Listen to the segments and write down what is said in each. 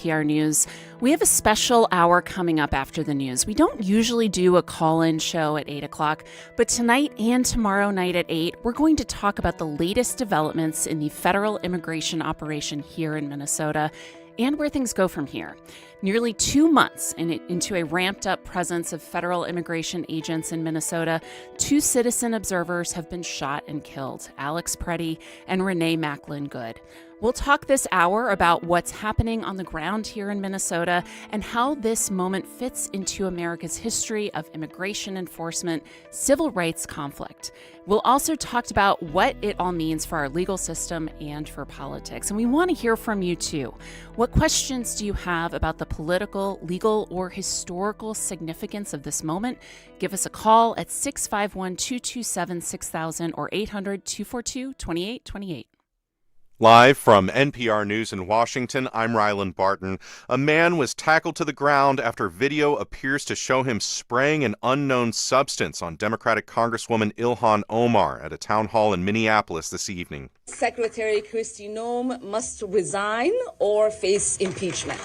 NPR News. We have a special hour coming up after the news. We don't usually do a call-in show at 8 o'clock, but tonight and tomorrow night at 8, we're going to talk about the latest developments in the federal immigration operation here in Minnesota and where things go from here. Nearly 2 months into a ramped-up presence of federal immigration agents in Minnesota, 2 citizen observers have been shot and killed, Alex Preddy and Renee Macklin Good. We'll talk this hour about what's happening on the ground here in Minnesota and how this moment fits into America's history of immigration enforcement, civil rights conflict. We'll also talk about what it all means for our legal system and for politics. And we want to hear from you too. What questions do you have about the political, legal, or historical significance of this moment? Give us a call at 651-227-6000 or 800-242-2828. Live from NPR News in Washington, I'm Rylan Barton. A man was tackled to the ground after video appears to show him spraying an unknown substance on Democratic Congresswoman Ilhan Omar at a town hall in Minneapolis this evening. Secretary Kristi Noem must resign or face impeachment.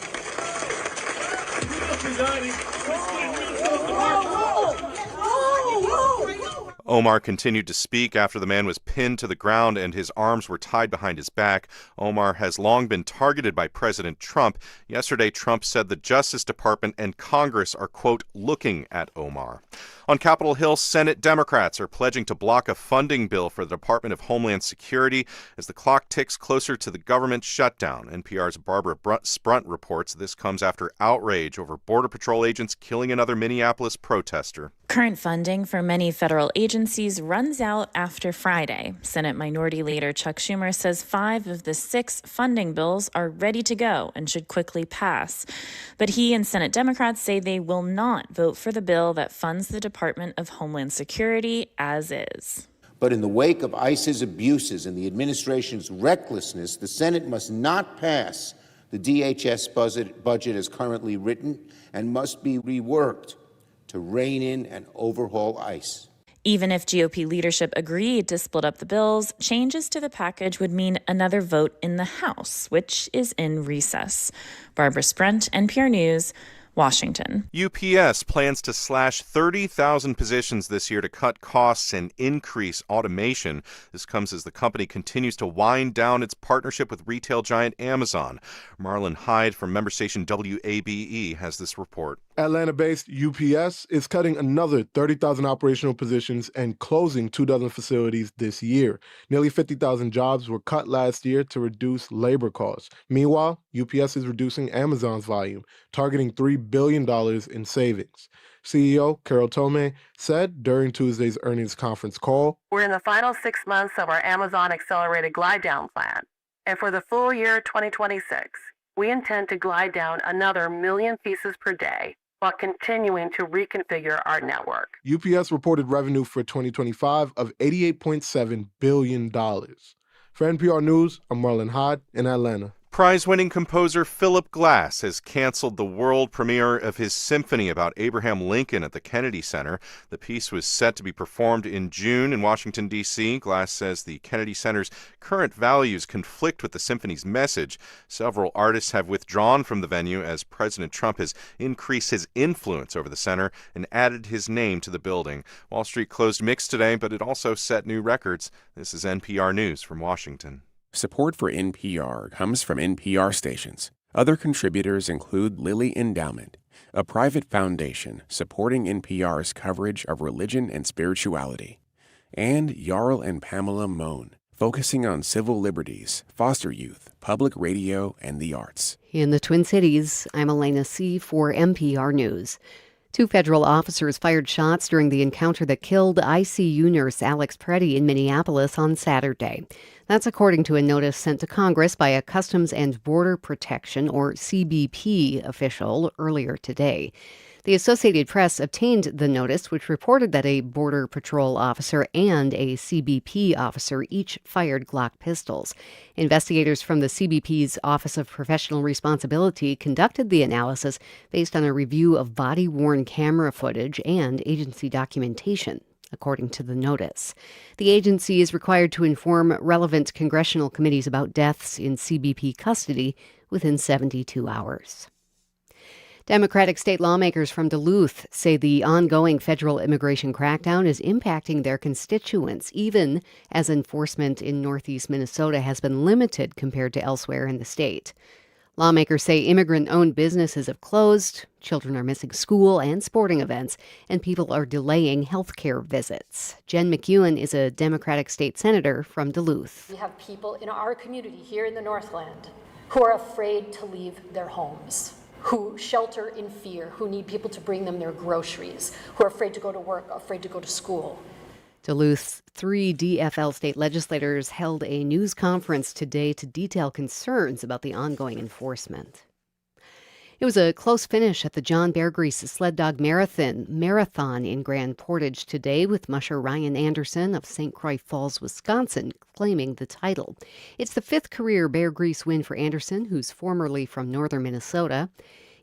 Omar continued to speak after the man was pinned to the ground and his arms were tied behind his back. Omar has long been targeted by President Trump. Yesterday, Trump said the Justice Department and Congress are, quote, looking at Omar. On Capitol Hill, Senate Democrats are pledging to block a funding bill for the Department of Homeland Security as the clock ticks closer to the government shutdown. NPR's Barbara Sprunt reports this comes after outrage over Border Patrol agents killing another Minneapolis protester. Current funding for many federal agencies runs out after Friday. Senate Minority Leader Chuck Schumer says 5 of the 6 funding bills are ready to go and should quickly pass. But he and Senate Democrats say they will not vote for the bill that funds the Department of Homeland Security as is. But in the wake of ICE's abuses and the administration's recklessness, the Senate must not pass the DHS budget as currently written and must be reworked to rein in and overhaul ICE. Even if GOP leadership agreed to split up the bills, changes to the package would mean another vote in the House, which is in recess. Barbara Sprunt, NPR News, Washington. UPS plans to slash 30,000 positions this year to cut costs and increase automation. This comes as the company continues to wind down its partnership with retail giant Amazon. Marlon Hyde from member station WABE has this report. Atlanta-based UPS is cutting another 30,000 operational positions and closing 24 facilities this year. Nearly 50,000 jobs were cut last year to reduce labor costs. Meanwhile, UPS is reducing Amazon's volume, targeting $3 billion in savings. CEO Carol Tomei said during Tuesday's earnings conference call, "We're in the final 6 months of our Amazon Accelerated Glide Down plan, and for the full year 2026, we intend to glide down another 1 million pieces per day while continuing to reconfigure our network." UPS reported revenue for 2025 of $88.7 billion. For NPR News, I'm Marlon Hyde in Atlanta. Prize-winning composer Philip Glass has canceled the world premiere of his symphony about Abraham Lincoln at the Kennedy Center. The piece was set to be performed in June in Washington, D.C. Glass says the Kennedy Center's current values conflict with the symphony's message. Several artists have withdrawn from the venue as President Trump has increased his influence over the center and added his name to the building. Wall Street closed mixed today, but it also set new records. This is NPR News from Washington. Support for NPR comes from NPR stations. Other contributors include Lilly Endowment, a private foundation supporting NPR's coverage of religion and spirituality, and Jarl and Pamela Mohn, focusing on civil liberties, foster youth, public radio, and the arts. In the Twin Cities, I'm Elena C. for NPR News. 2 federal officers fired shots during the encounter that killed ICU nurse Alex Preddy in Minneapolis on Saturday. That's according to a notice sent to Congress by a Customs and Border Protection, or CBP, official earlier today. The Associated Press obtained the notice, which reported that a Border Patrol officer and a CBP officer each fired Glock pistols. Investigators from the CBP's Office of Professional Responsibility conducted the analysis based on a review of body-worn camera footage and agency documentation. according to the notice. The agency is required to inform relevant congressional committees about deaths in CBP custody within 72 hours. Democratic state lawmakers from Duluth say the ongoing federal immigration crackdown is impacting their constituents, even as enforcement in northeast Minnesota has been limited compared to elsewhere in the state. Lawmakers say immigrant-owned businesses have closed, children are missing school and sporting events, and people are delaying health care visits. Jen McEwen is a Democratic state senator from Duluth. We have people in our community here in the Northland who are afraid to leave their homes, who shelter in fear, who need people to bring them their groceries, who are afraid to go to work, afraid to go to school. Duluth's 3 DFL state legislators held a news conference today to detail concerns about the ongoing enforcement. It was a close finish at the John Bear Grease Sled Dog Marathon in Grand Portage today, with musher Ryan Anderson of St. Croix Falls, Wisconsin, claiming the title. It's the 5th career Bear Grease win for Anderson, who's formerly from northern Minnesota.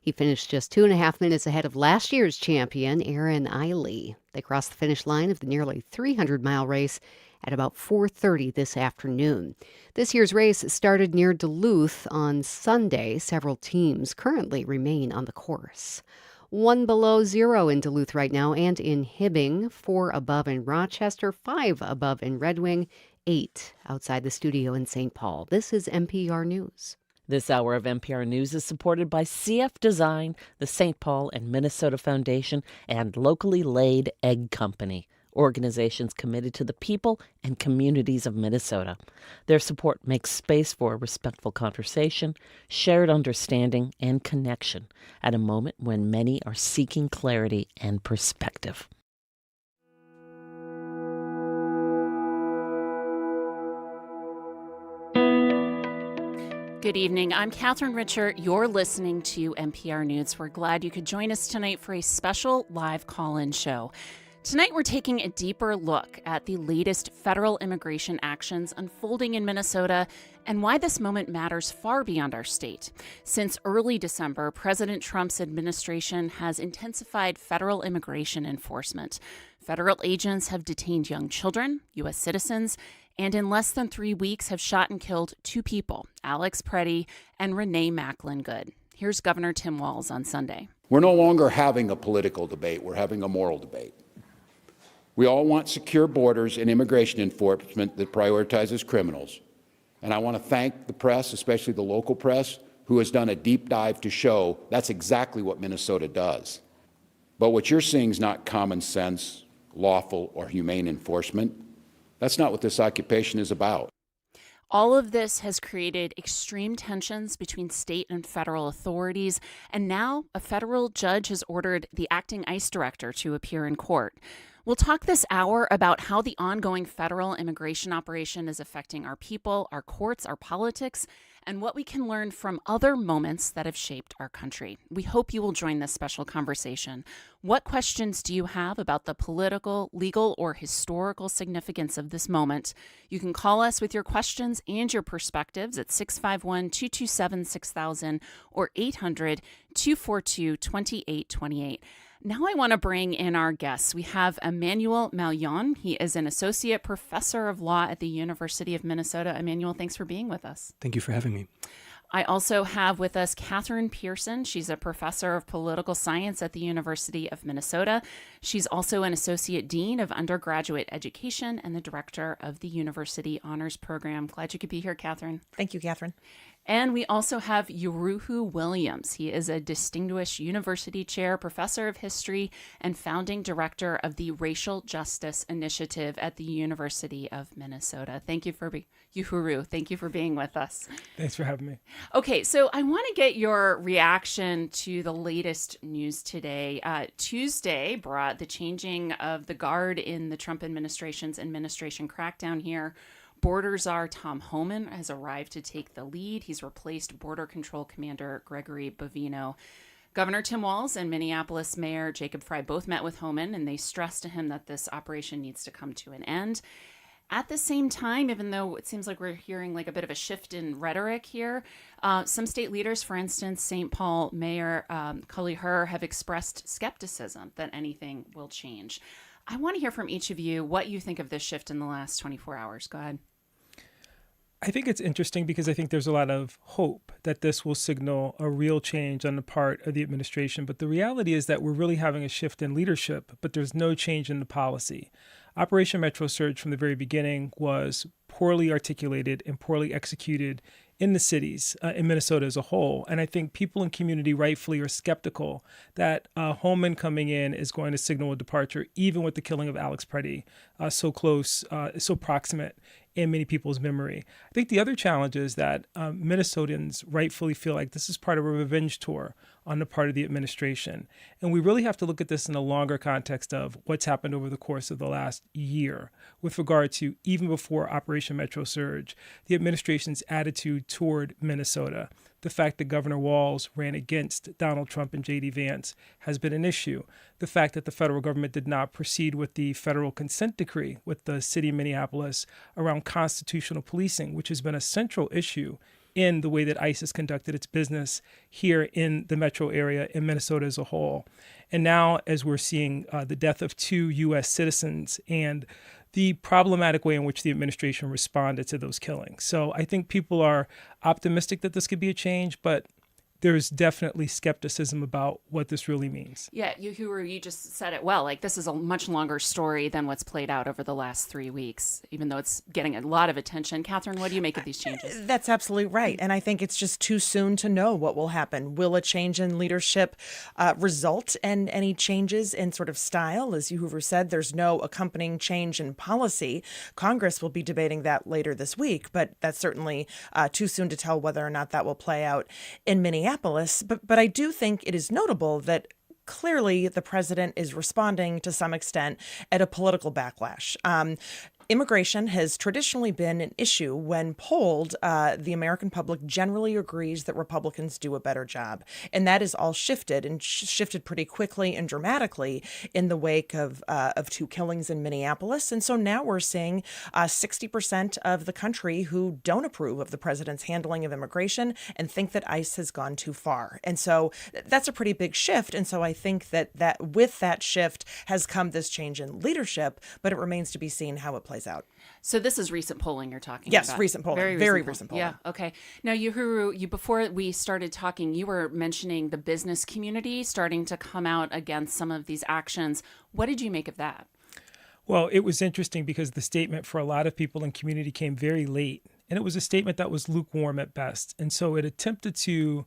He finished just 2.5 minutes ahead of last year's champion, Aaron Eiley. They crossed the finish line of the nearly 300-mile race at about 4:30 this afternoon. This year's race started near Duluth on Sunday. Several teams currently remain on the course. 1 below 0 in Duluth right now, and in Hibbing, 4 above in Rochester, 5 above in Red Wing, 8 outside the studio in St. Paul. This is NPR News. This hour of NPR News is supported by CF Design, the St. Paul and Minnesota Foundation, and Locally Laid Egg Company, organizations committed to the people and communities of Minnesota. Their support makes space for respectful conversation, shared understanding, and connection at a moment when many are seeking clarity and perspective. Good evening. I'm Catharine Richert. You're listening to NPR News. We're glad you could join us tonight for a special live call-in show. Tonight, we're taking a deeper look at the latest federal immigration actions unfolding in Minnesota and why this moment matters far beyond our state. Since early December, President Trump's administration has intensified federal immigration enforcement. Federal agents have detained young children, U.S. citizens, and in less than 3 weeks have shot and killed 2 people, Alex Preddy and Renee Macklin Good. Here's Governor Tim Walz on Sunday. We're no longer having a political debate. We're having a moral debate. We all want secure borders and immigration enforcement that prioritizes criminals. And I want to thank the press, especially the local press, who has done a deep dive to show that's exactly what Minnesota does. But what you're seeing is not common sense, lawful, or humane enforcement. That's not what this occupation is about. All of this has created extreme tensions between state and federal authorities, and now a federal judge has ordered the acting ICE director to appear in court. We'll talk this hour about how the ongoing federal immigration operation is affecting our people, our courts, our politics, and what we can learn from other moments that have shaped our country. We hope you will join this special conversation. What questions do you have about the political, legal, or historical significance of this moment? You can call us with your questions and your perspectives at 651-227-6000 or 800-242-2828. Now I want to bring in our guests. We have Emmanuel Mauleon. He is an associate professor of law at the University of Minnesota. Emmanuel, thanks for being with us. Thank you for having me. I also have with us Kathryn Pearson. She's a professor of political science at the University of Minnesota. She's also an associate dean of undergraduate education and the director of the University Honors Program. Glad you could be here, Kathryn. Thank you, Catherine. And we also have Yohuru Williams. He is a distinguished university chair, professor of history, and founding director of the Racial Justice Initiative at the University of Minnesota. Thank you Yohuru, thank you for being with us. Thanks for having me. Okay, so I want to get your reaction to the latest news today. Tuesday brought the changing of the guard in the Trump administration's administration crackdown here. Border Czar Tom Homan has arrived to take the lead. He's replaced Border Control Commander Gregory Bovino. Governor Tim Walz and Minneapolis Mayor Jacob Frey both met with Homan, and they stressed to him that this operation needs to come to an end. At the same time, even though it seems like we're hearing like a bit of a shift in rhetoric here, some state leaders, for instance, St. Paul Mayor Cully Herr, have expressed skepticism that anything will change. I want to hear from each of you what you think of this shift in the last 24 hours. Go ahead. I think it's interesting because I think there's a lot of hope that this will signal a real change on the part of the administration. But the reality is that we're really having a shift in leadership, but there's no change in the policy. Operation Metro Surge from the very beginning was poorly articulated and poorly executed in the cities, in Minnesota as a whole. And I think people in community rightfully are skeptical that Holman coming in is going to signal a departure, even with the killing of Alex Preddy, so close, so proximate in many people's memory. I think the other challenge is that Minnesotans rightfully feel like this is part of a revenge tour on the part of the administration. And we really have to look at this in a longer context of what's happened over the course of the last year with regard to, even before Operation Metro Surge, the administration's attitude toward Minnesota. The fact that Governor Walz ran against Donald Trump and J.D. Vance has been an issue. The fact that the federal government did not proceed with the federal consent decree with the city of Minneapolis around constitutional policing, which has been a central issue in the way that ICE has conducted its business here in the metro area, in Minnesota as a whole. And now, as we're seeing the death of 2 U.S. citizens and the problematic way in which the administration responded to those killings. So I think people are optimistic that this could be a change, but there's definitely skepticism about what this really means. Yeah, Yohuru, you just said it well. Like, this is a much longer story than what's played out over the last 3 weeks, even though it's getting a lot of attention. Kathryn, what do you make of these changes? That's absolutely right. And I think it's just too soon to know what will happen. Will a change in leadership result in any changes in sort of style? As Yohuru said, there's no accompanying change in policy. Congress will be debating that later this week, but that's certainly too soon to tell whether or not that will play out in Minneapolis. But I do think it is notable that clearly the president is responding to some extent at a political backlash. Immigration has traditionally been an issue. When polled, the American public generally agrees that Republicans do a better job. And that is all shifted, and shifted pretty quickly and dramatically in the wake of 2 killings in Minneapolis. And so now we're seeing 60% of the country who don't approve of the president's handling of immigration and think that ICE has gone too far. And so that's a pretty big shift. And so I think that with that shift has come this change in leadership, but it remains to be seen how it plays out. So this is recent polling you're talking about? Yes, recent polling. Very recent polling. Yeah, okay. Now, Yohuru, before we started talking, you were mentioning the business community starting to come out against some of these actions. What did you make of that? Well, it was interesting because the statement for a lot of people in community came very late, and it was a statement that was lukewarm at best. And so it attempted to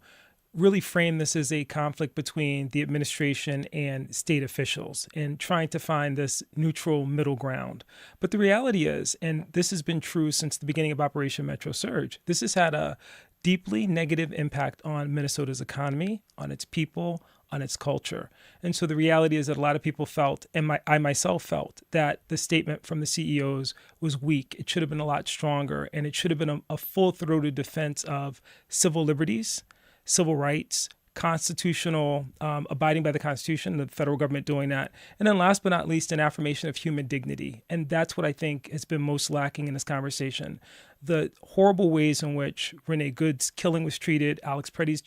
really frame this as a conflict between the administration and state officials and trying to find this neutral middle ground. But the reality is, and this has been true since the beginning of Operation Metro Surge, this has had a deeply negative impact on Minnesota's economy, on its people, on its culture. And so the reality is that a lot of people felt, and I myself felt, that the statement from the CEOs was weak. It should have been a lot stronger, and it should have been a full-throated defense of civil liberties, civil rights, constitutional, abiding by the Constitution, the federal government doing that. And then last but not least, an affirmation of human dignity. And that's what I think has been most lacking in this conversation. The horrible ways in which Renee Good's killing was treated, Alex Preddy's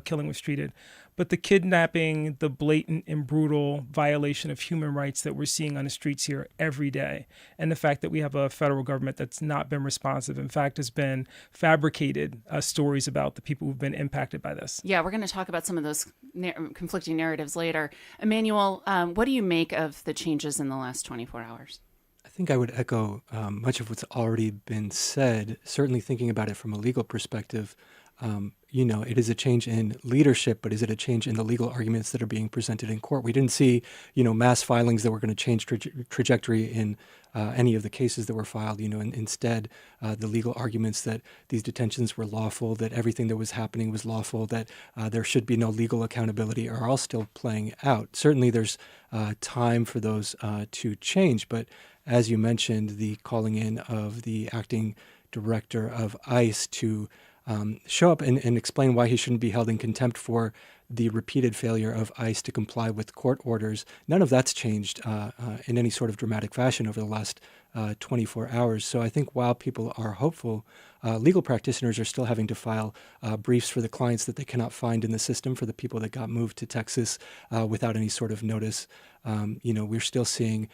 killing was treated, but the kidnapping, the blatant and brutal violation of human rights that we're seeing on the streets here every day, and the fact that we have a federal government that's not been responsive, in fact, has been fabricated stories about the people who've been impacted by this. Yeah, we're going to talk about some of those conflicting narratives later. Emmanuel, what do you make of the changes in the last 24 hours? I think I would echo much of what's already been said, certainly thinking about it from a legal perspective. It is a change in leadership, but is it a change in the legal arguments that are being presented in court? We didn't see, mass filings that were going to change trajectory in any of the cases that were filed. And instead, the legal arguments that these detentions were lawful, that everything that was happening was lawful, that there should be no legal accountability are all still playing out. Certainly, there's time for those to change, but as you mentioned, the calling in of the acting director of ICE to show up and explain why he shouldn't be held in contempt for the repeated failure of ICE to comply with court orders. None of that's changed in any sort of dramatic fashion over the last 24 hours. So I think while people are hopeful, legal practitioners are still having to file briefs for the clients that they cannot find in the system for the people that got moved to Texas without any sort of notice. We're still seeing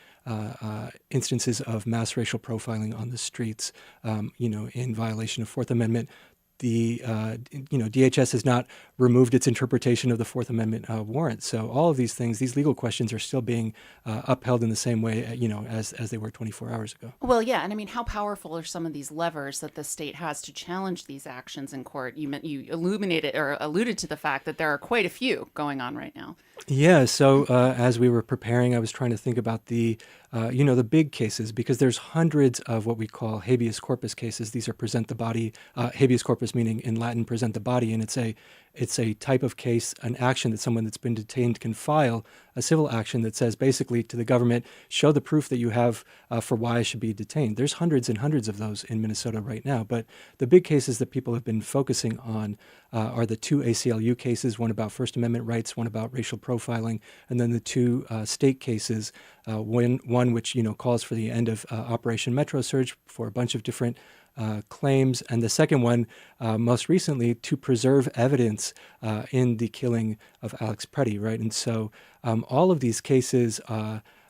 instances of mass racial profiling on the streets, in violation of Fourth Amendment. The DHS has not removed its interpretation of the Fourth Amendment warrant. So all of these things, these legal questions, are still being upheld in the same way, as they were 24 hours ago. Well, yeah, and I mean, how powerful are some of these levers that the state has to challenge these actions in court? You illuminated or alluded to the fact that there are quite a few going on right now. Yeah. So as we were preparing, I was trying to think about the big cases, because there's hundreds of what we call habeas corpus cases. These are present the body, habeas corpus meaning in Latin present the body, and it's a type of case, an action that someone that's been detained can file, a civil action that says basically to the government, show the proof that you have for why I should be detained. There's hundreds and hundreds of those in Minnesota right now, but the big cases that people have been focusing on are the two ACLU cases, one about First Amendment rights, one about racial profiling, and then the two state cases, one which calls for the end of Operation Metro Surge for a bunch of different claims, and the second one, most recently, to preserve evidence in the killing of Alex Preddy, right? And so all of these cases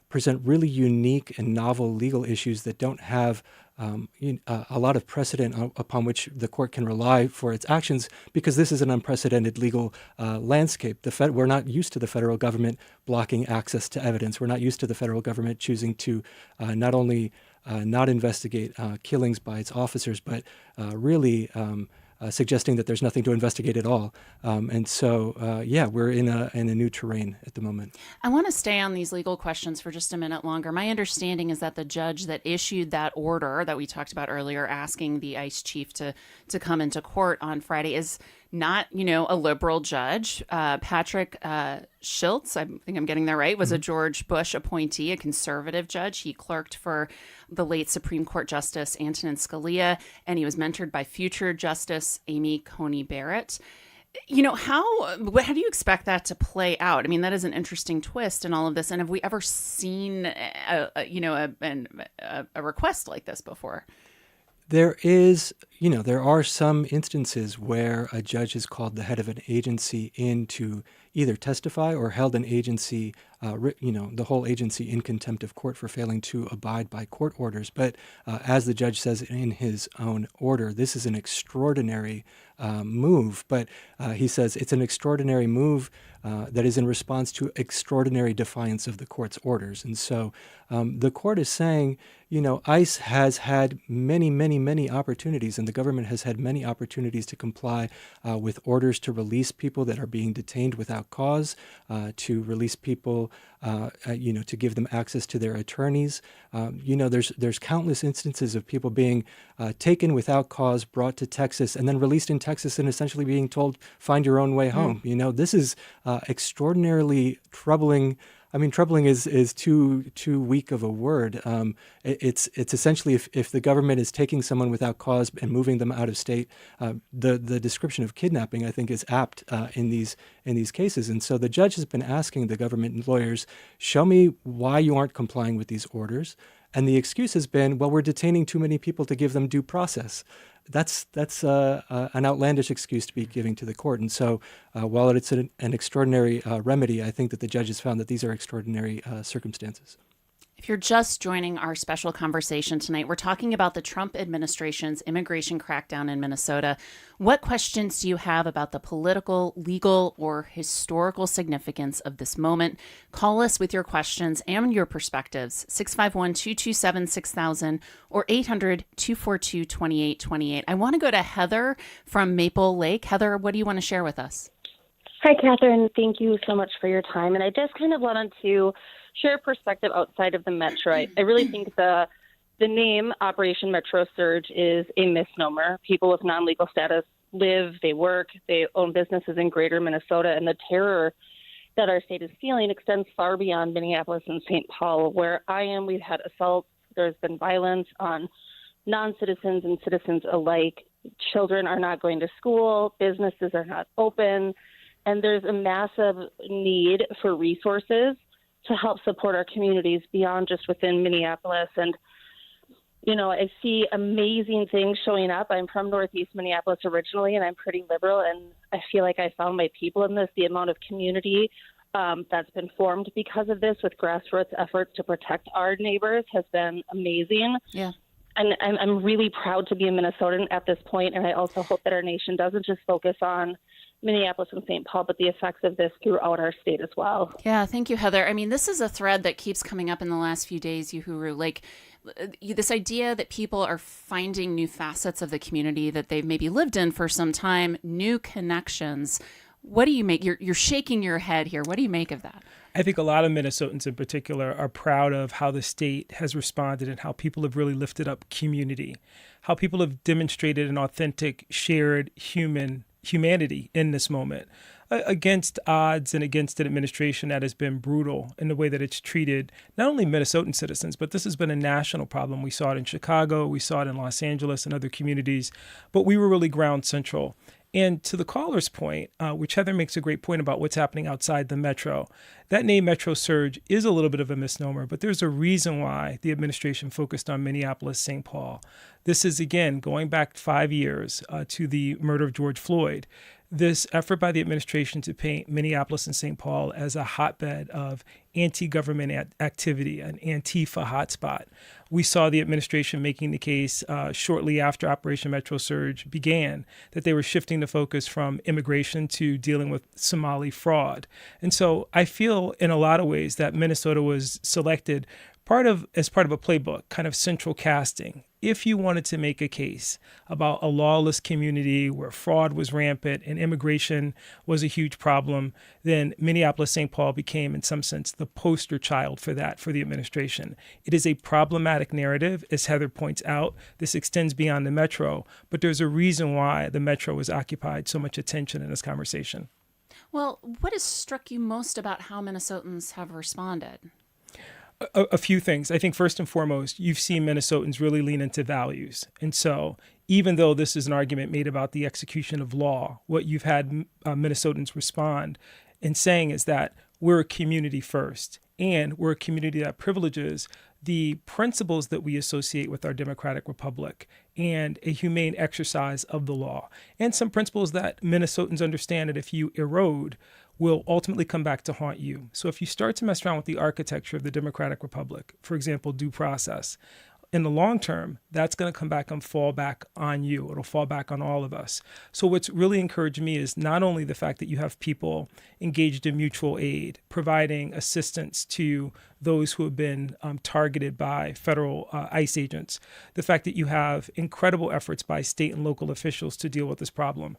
present really unique and novel legal issues that don't have a lot of precedent upon which the court can rely for its actions, because this is an unprecedented legal landscape. We're not used to the federal government blocking access to evidence. We're not used to the federal government choosing to not only not investigate killings by its officers, but really suggesting that there's nothing to investigate at all. And so, we're in a new terrain at the moment. I want to stay on these legal questions for just a minute longer. My understanding is that the judge that issued that order that we talked about earlier, asking the ICE chief to come into court on Friday, is not, a liberal judge. Patrick Schiltz, I think I'm getting that right, was a George Bush appointee, a conservative judge. He clerked for the late Supreme Court Justice Antonin Scalia, and he was mentored by future Justice Amy Coney Barrett. How do you expect that to play out? I mean, that is an interesting twist in all of this. And have we ever seen a request like this before? There are some instances where a judge has called the head of an agency in to either testify or held an agency, the whole agency in contempt of court for failing to abide by court orders. But as the judge says in his own order, this is an extraordinary move. But he says it's an extraordinary move that is in response to extraordinary defiance of the court's orders. And so the court is saying, ICE has had many, many, many opportunities, and the government has had many opportunities to comply with orders to release people that are being detained without cause, to release people, to give them access to their attorneys. There's countless instances of people being taken without cause, brought to Texas, and then released in Texas and essentially being told, find your own way home. This is extraordinarily troubling. I mean, troubling is too weak of a word. It's essentially if the government is taking someone without cause and moving them out of state, the description of kidnapping, I think, is apt in these cases. And so the judge has been asking the government and lawyers, show me why you aren't complying with these orders. And the excuse has been, well, we're detaining too many people to give them due process. That's an outlandish excuse to be giving to the court. And so while it's an extraordinary remedy, I think that the judge has found that these are extraordinary circumstances. If you're just joining our special conversation tonight, we're talking about the Trump administration's immigration crackdown in Minnesota. What questions do you have about the political, legal, or historical significance of this moment? Call us with your questions and your perspectives, 651-227-6000 or 800-242-2828. I want to go to Heather from Maple Lake. Heather, what do you want to share with us? Hi, Catherine. Thank you so much for your time. And I just kind of wanted to share a perspective outside of the Metro. I really think the name Operation Metro Surge is a misnomer. People with non-legal status live, they work, they own businesses in greater Minnesota, and the terror that our state is feeling extends far beyond Minneapolis and St. Paul. Where I am, we've had assaults, there's been violence on non-citizens and citizens alike. Children are not going to school, businesses are not open, and there's a massive need for resources to help support our communities beyond just within Minneapolis. And, you know, I see amazing things showing up. I'm from Northeast Minneapolis originally, and I'm pretty liberal, and I feel like I found my people in this. The amount of community that's been formed because of this with grassroots efforts to protect our neighbors has been amazing. Yeah. And I'm really proud to be a Minnesotan at this point, and I also hope that our nation doesn't just focus on Minneapolis and St. Paul, but the effects of this throughout our state as well. Yeah, thank you, Heather. I mean, this is a thread that keeps coming up in the last few days, Yohuru. Like, this idea that people are finding new facets of the community that they've maybe lived in for some time, new connections. What do you make? You're shaking your head here. What do you make of that? I think a lot of Minnesotans in particular are proud of how the state has responded and how people have really lifted up community, how people have demonstrated an authentic, shared humanity in this moment against odds and against an administration that has been brutal in the way that it's treated not only Minnesotan citizens, but this has been a national problem. We saw it in Chicago, we saw it in Los Angeles and other communities, but we were really ground central. And to the caller's point, which Heather makes a great point about what's happening outside the metro, that name Metro Surge is a little bit of a misnomer, but there's a reason why the administration focused on Minneapolis, St. Paul. This is, again, going back 5 years to the murder of George Floyd. This effort by the administration to paint Minneapolis and St. Paul as a hotbed of anti-government activity, an Antifa hotspot. We saw the administration making the case shortly after Operation Metro Surge began that they were shifting the focus from immigration to dealing with Somali fraud. And so I feel in a lot of ways that Minnesota was selected as part of a playbook, kind of central casting. If you wanted to make a case about a lawless community where fraud was rampant and immigration was a huge problem, then Minneapolis, St. Paul became, in some sense, the poster child for that for the administration. It is a problematic narrative, as Heather points out. This extends beyond the metro, but there's a reason why the metro has occupied so much attention in this conversation. Well, what has struck you most about how Minnesotans have responded? A few things. I think first and foremost, you've seen Minnesotans really lean into values. And so even though this is an argument made about the execution of law, what you've had Minnesotans respond in saying is that we're a community first, and we're a community that privileges the principles that we associate with our democratic republic and a humane exercise of the law, and some principles that Minnesotans understand that if you erode, will ultimately come back to haunt you. So if you start to mess around with the architecture of the democratic republic, for example, due process, in the long term, that's going to come back and fall back on you. It'll fall back on all of us. So what's really encouraged me is not only the fact that you have people engaged in mutual aid, providing assistance to those who have been targeted by federal ICE agents, the fact that you have incredible efforts by state and local officials to deal with this problem,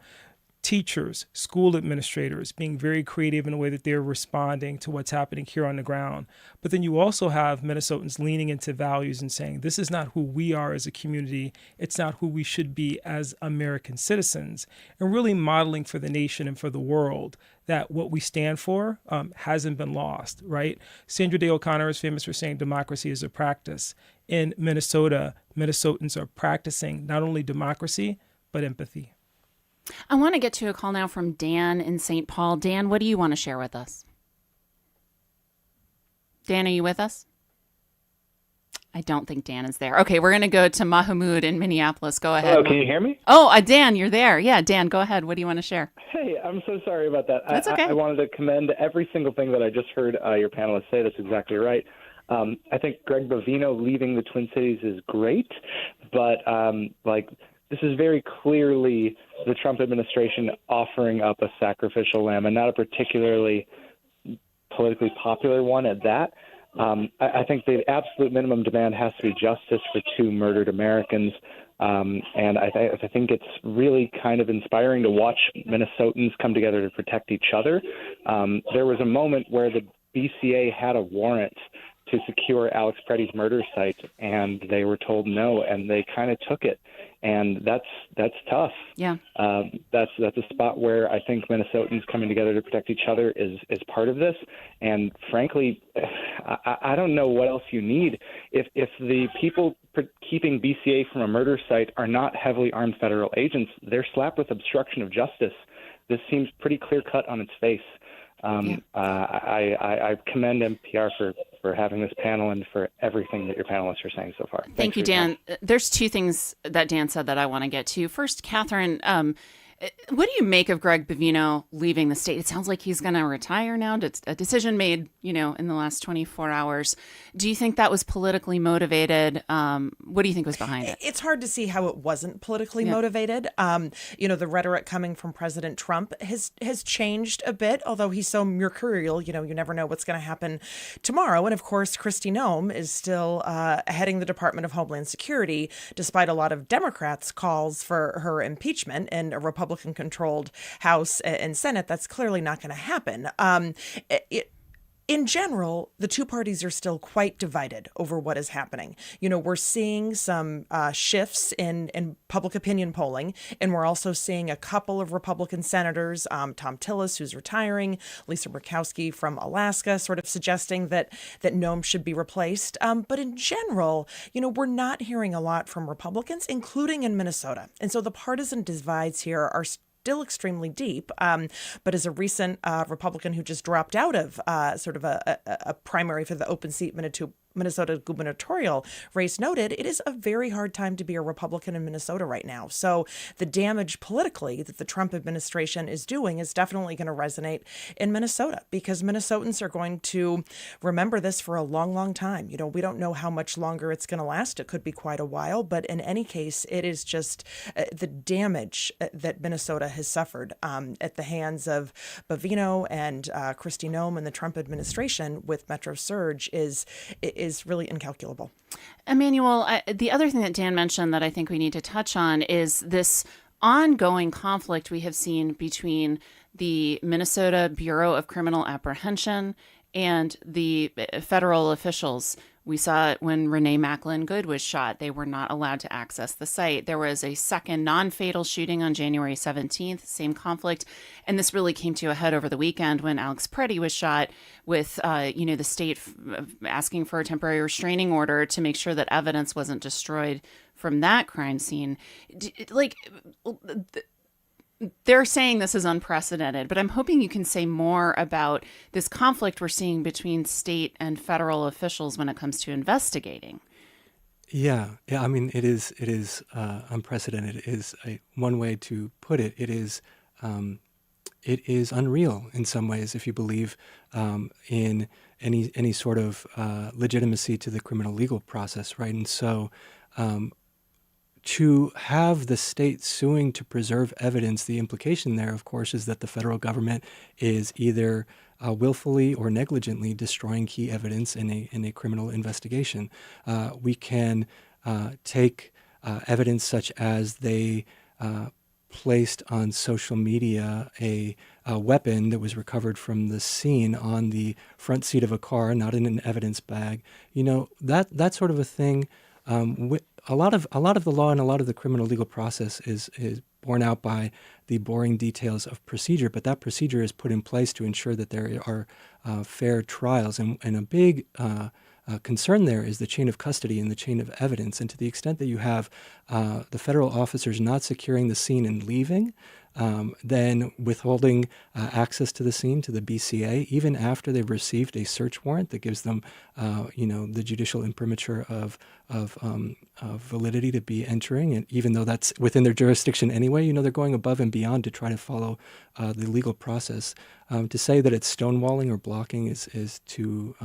teachers, school administrators being very creative in the way that they're responding to what's happening here on the ground. But then you also have Minnesotans leaning into values and saying, this is not who we are as a community. It's not who we should be as American citizens, and really modeling for the nation and for the world that what we stand for hasn't been lost, right? Sandra Day O'Connor is famous for saying democracy is a practice. In Minnesota, Minnesotans are practicing not only democracy, but empathy. I want to get to a call now from Dan in St. Paul. Dan, what do you want to share with us? Dan, are you with us? I don't think Dan is there. Okay, we're going to go to Mahmoud in Minneapolis. Go ahead. Hello, can you hear me? Oh, Dan, you're there. Yeah, Dan, go ahead. What do you want to share? Hey, I'm so sorry about that. That's okay. I wanted to commend every single thing that I just heard your panelists say. That's exactly right. I think Greg Bovino leaving the Twin Cities is great, but this is very clearly the Trump administration offering up a sacrificial lamb, and not a particularly politically popular one at that. I think the absolute minimum demand has to be justice for two murdered Americans. And I think it's really kind of inspiring to watch Minnesotans come together to protect each other. There was a moment where the BCA had a warrant to secure Alex Preddy's murder site, and they were told no, and they kind of took it. And that's tough. Yeah. That's a spot where I think Minnesotans coming together to protect each other is part of this. And frankly, I don't know what else you need. If the people keeping BCA from a murder site are not heavily armed federal agents. They're slapped with obstruction of justice. This seems pretty clear-cut on its face. I commend NPR for having this panel and for everything that your panelists are saying so far. Thank you, Dan. There's two things that Dan said that I want to get to. First, Catherine, what do you make of Greg Bovino leaving the state? It sounds like he's going to retire now. It's a decision made, in the last 24 hours. Do you think that was politically motivated? What do you think was behind it? It's hard to see how it wasn't politically motivated. The rhetoric coming from President Trump has changed a bit, although he's so mercurial, you never know what's going to happen tomorrow. And of course, Kristi Noem is still heading the Department of Homeland Security, despite a lot of Democrats' calls for her impeachment and a Republican-controlled House and Senate. That's clearly not going to happen. In general, the two parties are still quite divided over what is happening. We're seeing some shifts in public opinion polling, and we're also seeing a couple of Republican senators, Tom Tillis, who's retiring, Lisa Murkowski from Alaska, sort of suggesting that Noem should be replaced. But in general, we're not hearing a lot from Republicans, including in Minnesota. And so the partisan divides here are still extremely deep. But as a recent Republican who just dropped out of sort of a primary for the open seat Minnesota gubernatorial race noted, it is a very hard time to be a Republican in Minnesota right now. So the damage politically that the Trump administration is doing is definitely going to resonate in Minnesota, because Minnesotans are going to remember this for a long, long time. We don't know how much longer it's going to last. It could be quite a while. But in any case, it is just the damage that Minnesota has suffered at the hands of Bovino and Kristi Noem and the Trump administration with Metro Surge is really incalculable. Emmanuel, the other thing that Dan mentioned that I think we need to touch on is this ongoing conflict we have seen between the Minnesota Bureau of Criminal Apprehension and the federal officials. We saw it when Renee Macklin Good was shot. They were not allowed to access the site. There was a second non-fatal shooting on January 17th, same conflict. And this really came to a head over the weekend when Alex Preddy was shot with, the state asking for a temporary restraining order to make sure that evidence wasn't destroyed from that crime scene. They're saying this is unprecedented, but I'm hoping you can say more about this conflict we're seeing between state and federal officials when it comes to investigating. Yeah. I mean, it is unprecedented. It is one way to put it. It is unreal in some ways if you believe in any sort of legitimacy to the criminal legal process, right? And so to have the state suing to preserve evidence, the implication there, of course, is that the federal government is either willfully or negligently destroying key evidence in a criminal investigation. We can take evidence such as they placed on social media a weapon that was recovered from the scene on the front seat of a car, not in an evidence bag. That sort of a thing. A lot of the law and a lot of the criminal legal process is borne out by the boring details of procedure, but that procedure is put in place to ensure that there are fair trials. And a big concern there is the chain of custody and the chain of evidence. And to the extent that you have the federal officers not securing the scene and leaving, then withholding access to the scene to the BCA, even after they've received a search warrant that gives them, the judicial imprimatur of validity to be entering, and even though that's within their jurisdiction anyway, they're going above and beyond to try to follow the legal process. To say that it's stonewalling or blocking is too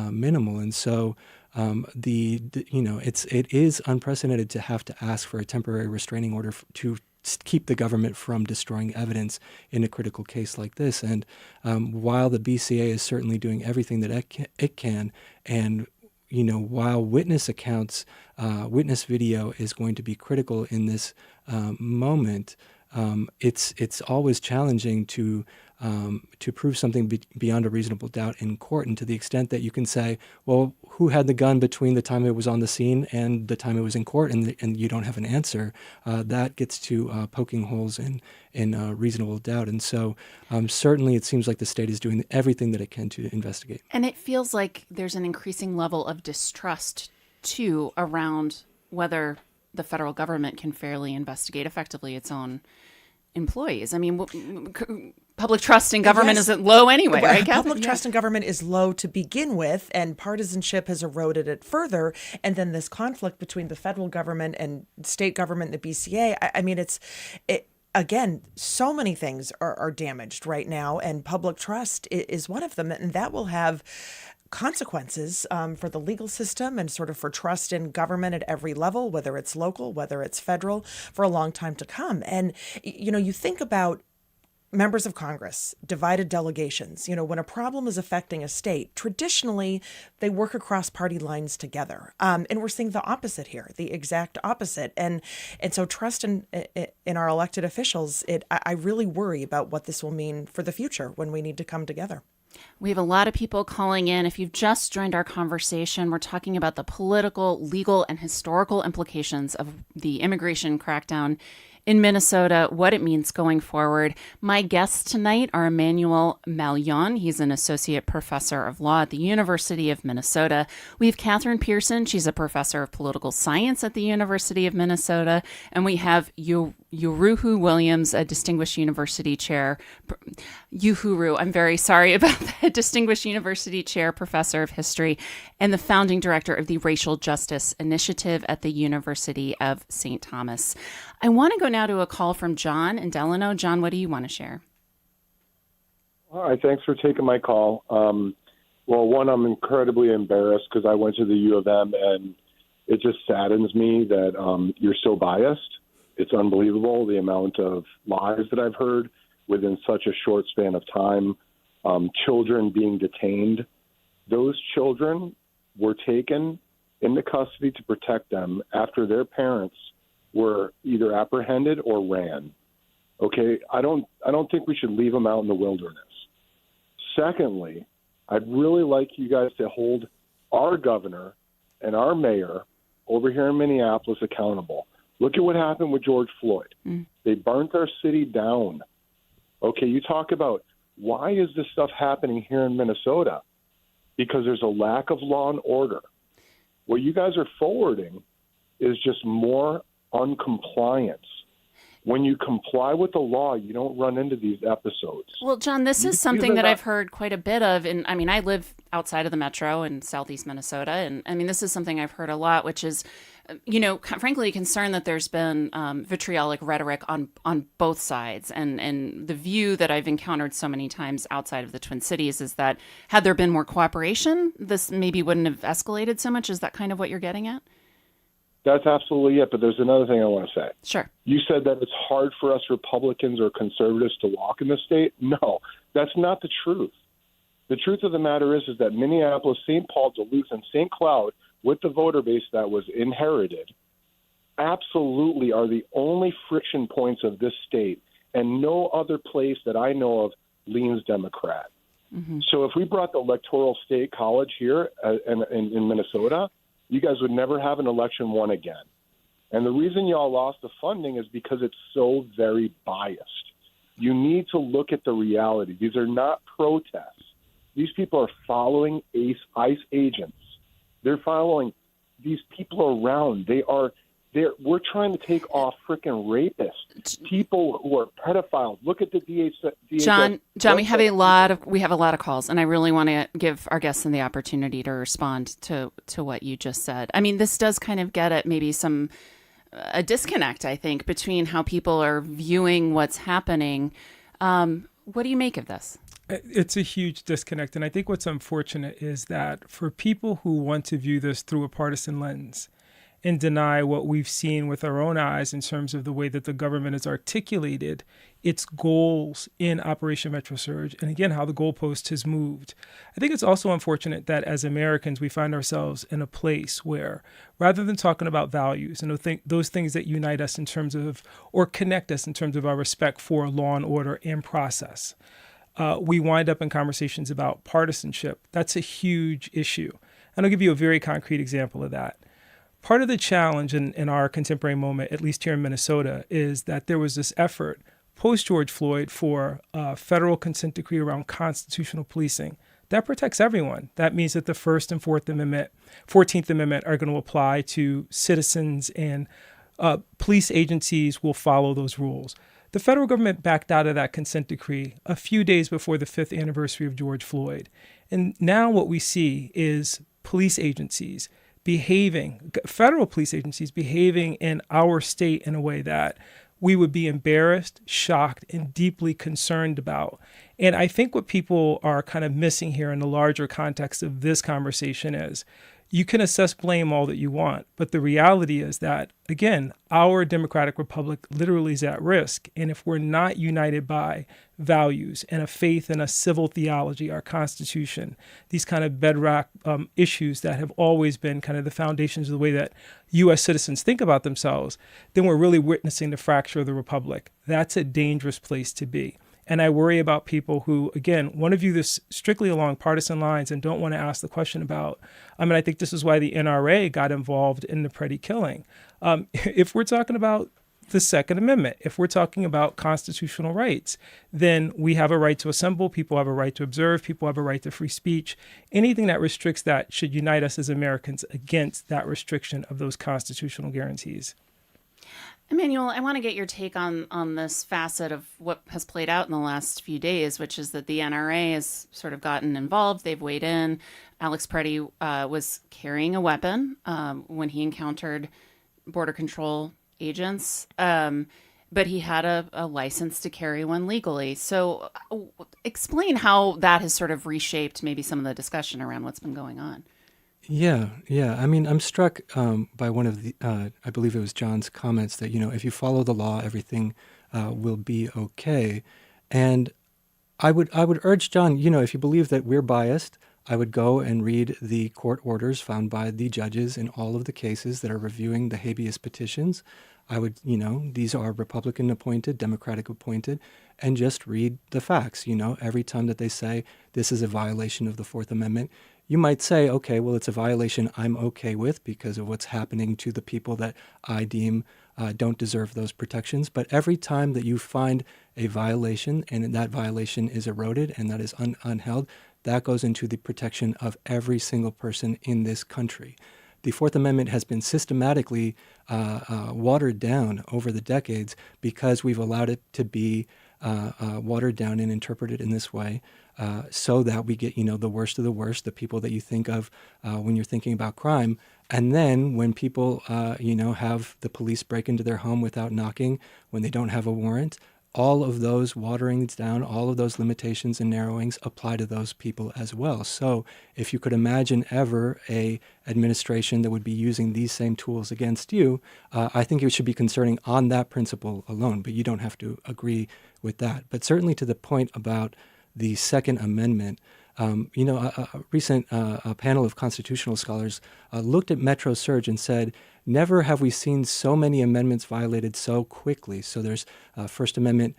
minimal, and so. It is unprecedented to have to ask for a temporary restraining order to keep the government from destroying evidence in a critical case like this. And while the BCA is certainly doing everything that it can, and while witness accounts, witness video is going to be critical in this moment, it's always challenging to prove something beyond a reasonable doubt in court. And to the extent that you can say, well, who had the gun between the time it was on the scene and the time it was in court, and you don't have an answer, that gets to poking holes in reasonable doubt. And so certainly it seems like the state is doing everything that it can to investigate. And it feels like there's an increasing level of distrust too, around whether the federal government can fairly investigate effectively its own employees. I mean, public trust in government isn't low anyway, right, Kathryn? Public trust in government is low to begin with, and partisanship has eroded it further. And then this conflict between the federal government and state government, the BCA, I mean, again, so many things are damaged right now, and public trust is one of them. And that will have consequences for the legal system and sort of for trust in government at every level, whether it's local, whether it's federal, for a long time to come. And, you think about members of Congress, divided delegations. When a problem is affecting a state, traditionally they work across party lines together. And we're seeing the opposite here, the exact opposite. And so trust in our elected officials, I really worry about what this will mean for the future when we need to come together. We have a lot of people calling in. If you've just joined our conversation, we're talking about the political, legal, and historical implications of the immigration crackdown in Minnesota, what it means going forward. My guests tonight are Emmanuel Mauleon. He's an associate professor of law at the University of Minnesota. We have Kathryn Pearson. She's a professor of political science at the University of Minnesota. And we have Yohuru Williams, a distinguished university chair. Yohuru, I'm very sorry about that. Distinguished university chair, professor of history, and the founding director of the Racial Justice Initiative at the University of St. Thomas. I want to go now to a call from John in Delano. John, what do you want to share? Hi, thanks for taking my call. Well, one, I'm incredibly embarrassed because I went to the U of M, and it just saddens me that you're so biased. It's unbelievable the amount of lies that I've heard within such a short span of time. Children being detained. Those children were taken into custody to protect them after their parents were either apprehended or ran. Okay, I don't think we should leave them out in the wilderness. Secondly, I'd really like you guys to hold our governor and our mayor over here in Minneapolis accountable. Look at what happened with George Floyd. They burnt our city down. Okay, you talk about why is this stuff happening here in Minnesota? Because there's a lack of law and order. What you guys are forwarding is just more uncompliance. When you comply with the law, you don't run into these episodes. Well, John, this is something that I've heard quite a bit of. And I mean, I live outside of the metro in southeast Minnesota. And I mean, this is something I've heard a lot, which is, frankly, concerned that there's been vitriolic rhetoric on both sides. And the view that I've encountered so many times outside of the Twin Cities is that had there been more cooperation, this maybe wouldn't have escalated so much. Is that kind of what you're getting at? That's absolutely it. But there's another thing I want to say. Sure. You said that it's hard for us Republicans or conservatives to walk in the state. No, that's not the truth. The truth of the matter is that Minneapolis, St. Paul, Duluth, and St. Cloud, with the voter base that was inherited, absolutely are the only friction points of this state, and no other place that I know of leans Democrat. Mm-hmm. So if we brought the electoral state college here in Minnesota, you guys would never have an election won again. And the reason y'all lost the funding is because it's so very biased. You need to look at the reality. These are not protests. These people are following ICE agents. They're following these people around. We're trying to take off freaking rapists, people who are pedophiles. Look at the DHS. John, we have a lot of calls, and I really want to give our guests the opportunity to respond to what you just said. I mean, this does kind of get at maybe a disconnect, I think, between how people are viewing what's happening. What do you make of this? It's a huge disconnect. And I think what's unfortunate is that for people who want to view this through a partisan lens and deny what we've seen with our own eyes in terms of the way that the government has articulated its goals in Operation Metro Surge, and again, how the goalpost has moved. I think it's also unfortunate that as Americans, we find ourselves in a place where rather than talking about values and those things that unite us in terms of, or connect us in terms of our respect for law and order and process, we wind up in conversations about partisanship. That's a huge issue. And I'll give you a very concrete example of that. Part of the challenge in our contemporary moment, at least here in Minnesota, is that there was this effort post-George Floyd for a federal consent decree around constitutional policing that protects everyone. That means that the First and 14th Amendment are going to apply to citizens, and police agencies will follow those rules. The federal government backed out of that consent decree a few days before the 5th anniversary of George Floyd. And now what we see is police agencies federal police agencies behaving in our state in a way that we would be embarrassed, shocked, and deeply concerned about. And I think what people are kind of missing here in the larger context of this conversation is you can assess blame all that you want, but the reality is that, again, our democratic republic literally is at risk. And if we're not united by values and a faith and a civil theology, our Constitution, these kind of bedrock issues that have always been kind of the foundations of the way that U.S. citizens think about themselves, then we're really witnessing the fracture of the republic. That's a dangerous place to be. And I worry about people who, again, want to view this strictly along partisan lines and don't want to ask the question about, I think this is why the NRA got involved in the Preddy killing. If we're talking about the Second Amendment, if we're talking about constitutional rights, then we have a right to assemble, people have a right to observe, people have a right to free speech. Anything that restricts that should unite us as Americans against that restriction of those constitutional guarantees. Emmanuel, I want to get your take on this facet of what has played out in the last few days, which is that the NRA has sort of gotten involved. They've weighed in. Alex Preddy was carrying a weapon when he encountered Border Control agents, but he had a license to carry one legally. So explain how that has sort of reshaped maybe some of the discussion around what's been going on. Yeah. I'm struck by one of the, I believe it was John's comments that, if you follow the law, everything will be okay. And I would urge John, if you believe that we're biased, I would go and read the court orders found by the judges in all of the cases that are reviewing the habeas petitions. I would, these are Republican appointed, Democratic appointed, and just read the facts. Every time that they say this is a violation of the Fourth Amendment, you might say, okay, well, it's a violation I'm okay with because of what's happening to the people that I deem don't deserve those protections. But every time that you find a violation and that violation is eroded and that is unheld, that goes into the protection of every single person in this country. The Fourth Amendment has been systematically watered down over the decades because we've allowed it to be watered down and interpreted in this way so that we get, the worst of the worst, the people that you think of when you're thinking about crime. And then when people, have the police break into their home without knocking, when they don't have a warrant, all of those waterings down, all of those limitations and narrowings apply to those people as well. So if you could imagine ever a administration that would be using these same tools against you, I think it should be concerning on that principle alone, but you don't have to agree with that. But certainly to the point about the Second Amendment, a recent panel of constitutional scholars looked at Metro Surge and said, never have we seen so many amendments violated so quickly. So there's First Amendment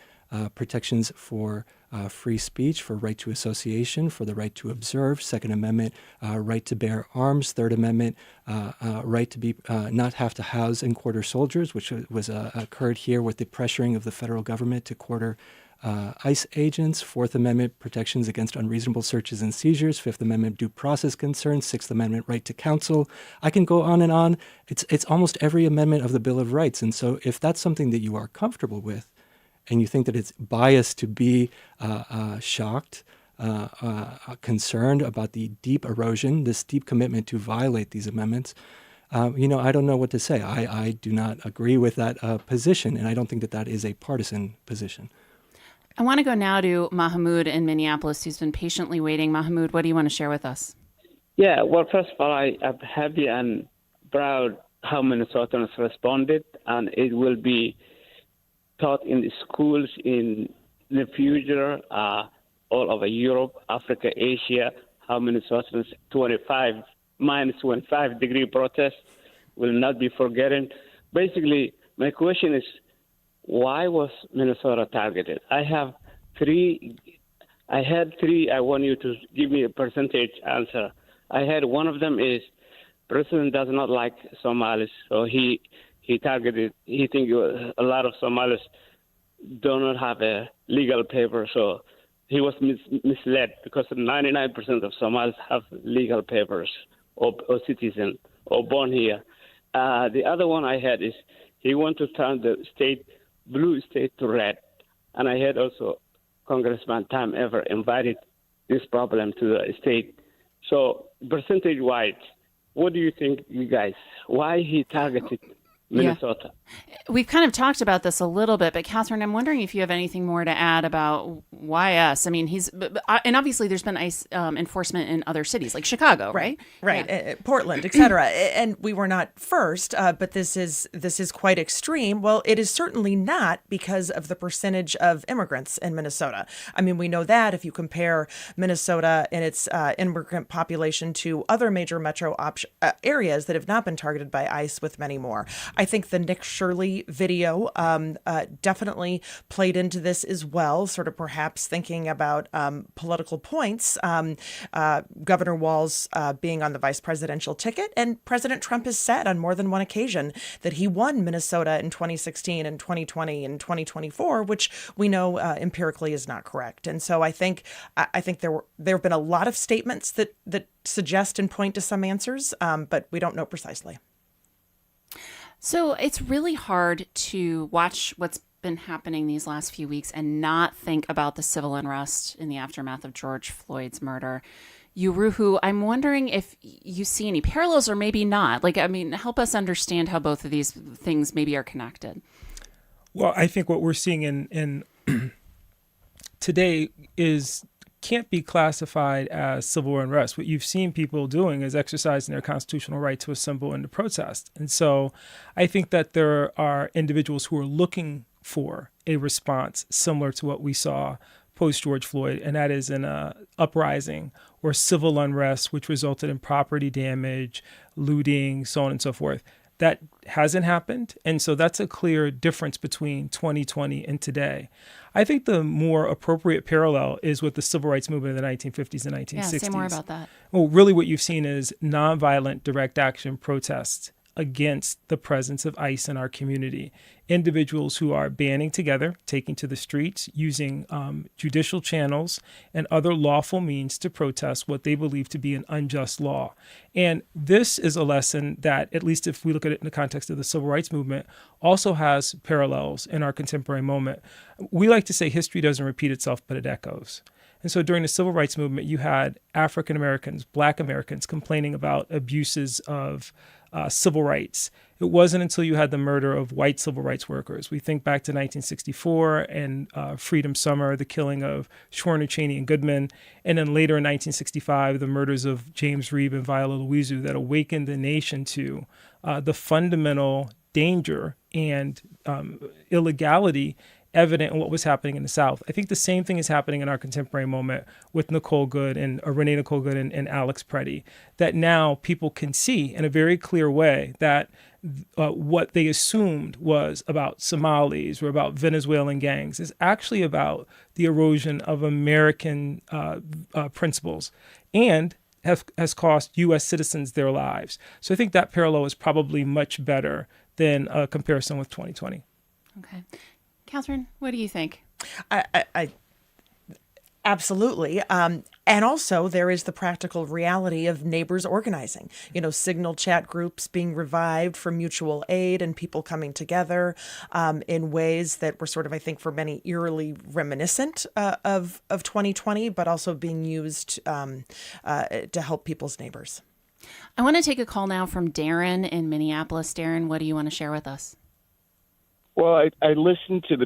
protections for free speech, for right to association, for the right to observe, Second Amendment right to bear arms, Third Amendment right to be not have to house and quarter soldiers, which was occurred here with the pressuring of the federal government to quarter ICE agents, Fourth Amendment protections against unreasonable searches and seizures, Fifth Amendment due process concerns, Sixth Amendment right to counsel. I can go on and on. It's almost every amendment of the Bill of Rights. And so if that's something that you are comfortable with and you think that it's biased to be shocked, concerned about the deep erosion, this deep commitment to violate these amendments, I don't know what to say. I do not agree with that position, and I don't think that that is a partisan position. I want to go now to Mahmoud in Minneapolis, who's been patiently waiting. Mahmoud, what do you want to share with us? Yeah, well, first of all, I'm happy and proud how Minnesotans responded, and it will be taught in the schools in the future, all over Europe, Africa, Asia, how Minnesotans minus 25 degree protest will not be forgotten. Basically, my question is, why was Minnesota targeted? I had three. I want you to give me a percentage answer. I had one of them is President does not like Somalis, so he targeted. He thinks a lot of Somalis do not have a legal paper, so he was misled because 99% of Somalis have legal papers or citizen or born here. The other one I had is he wanted to turn the blue state to red. And I had also Congressman Tom Ever invited this problem to the state. So percentage-wise, what do you think, you guys? Why he targeted Minnesota? We've kind of talked about this a little bit, but Kathryn, I'm wondering if you have anything more to add about why us? I mean, and obviously there's been ICE enforcement in other cities like Chicago, right? Right. Yeah. Portland, et cetera. And we were not first, but this is quite extreme. Well, it is certainly not because of the percentage of immigrants in Minnesota. I mean, we know that if you compare Minnesota and its immigrant population to other major metro areas that have not been targeted by ICE with many more. I think the Nick Shirley video definitely played into this as well, sort of perhaps thinking about political points. Governor Walz being on the vice presidential ticket, and President Trump has said on more than one occasion that he won Minnesota in 2016 and 2020 and 2024, which we know empirically is not correct. And so I think there have been a lot of statements that suggest and point to some answers, but we don't know precisely. So it's really hard to watch what's been happening these last few weeks and not think about the civil unrest in the aftermath of George Floyd's murder. Yohuru, I'm wondering if you see any parallels or maybe not. Help us understand how both of these things maybe are connected. Well, I think what we're seeing in today can't be classified as civil unrest. What you've seen people doing is exercising their constitutional right to assemble and to protest. And so I think that there are individuals who are looking for a response similar to what we saw post-George Floyd, and that is an uprising or civil unrest, which resulted in property damage, looting, so on and so forth. That hasn't happened. And so that's a clear difference between 2020 and today. I think the more appropriate parallel is with the civil rights movement in the 1950s and 1960s. Yeah, say more about that. Well, really what you've seen is nonviolent direct action protests against the presence of ICE in our community. Individuals who are banding together, taking to the streets, using judicial channels and other lawful means to protest what they believe to be an unjust law. And this is a lesson that, at least if we look at it in the context of the civil rights movement, also has parallels in our contemporary moment. We like to say history doesn't repeat itself, but it echoes. And so during the civil rights movement, you had African Americans, Black Americans complaining about abuses of civil rights. It wasn't until you had the murder of white civil rights workers. We think back to 1964 and Freedom Summer, the killing of Schwerner, Cheney, and Goodman, and then later in 1965, the murders of James Reeb and Viola Liuzzo that awakened the nation to the fundamental danger and illegality evident in what was happening in the South. I think the same thing is happening in our contemporary moment with Nicole Good and Renee Nicole Good and Alex Preddy, that now people can see in a very clear way that what they assumed was about Somalis or about Venezuelan gangs is actually about the erosion of American principles and has cost U.S. citizens their lives. So I think that parallel is probably much better than a comparison with 2020. Okay. Kathryn, what do you think? I absolutely. And also there is the practical reality of neighbors organizing, Signal chat groups being revived for mutual aid and people coming together in ways that were sort of, I think, for many eerily reminiscent of 2020, but also being used to help people's neighbors. I want to take a call now from Darren in Minneapolis. Darren, what do you want to share with us? Well, I listened to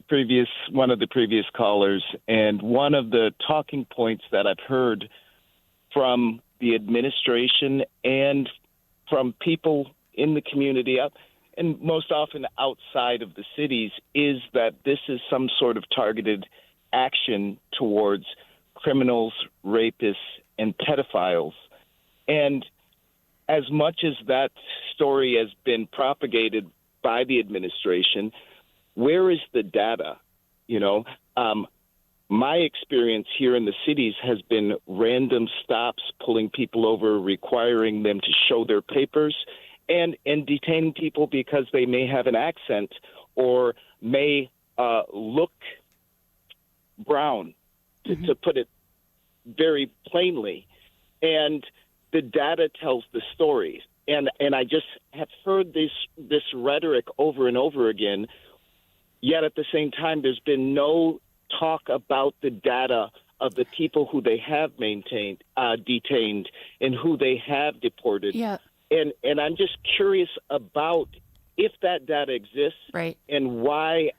one of the previous callers, and one of the talking points that I've heard from the administration and from people in the community, and most often outside of the cities, is that this is some sort of targeted action towards criminals, rapists, and pedophiles. And as much as that story has been propagated by the administration, where is the data? My experience here in the cities has been random stops, pulling people over, requiring them to show their papers, and detaining people because they may have an accent or may look brown to put it very plainly. And the data tells the story. And I just have heard this rhetoric over and over again, yet at the same time, there's been no talk about the data of the people who they have detained and who they have deported. Yeah. And I'm just curious about if that data exists, right, and why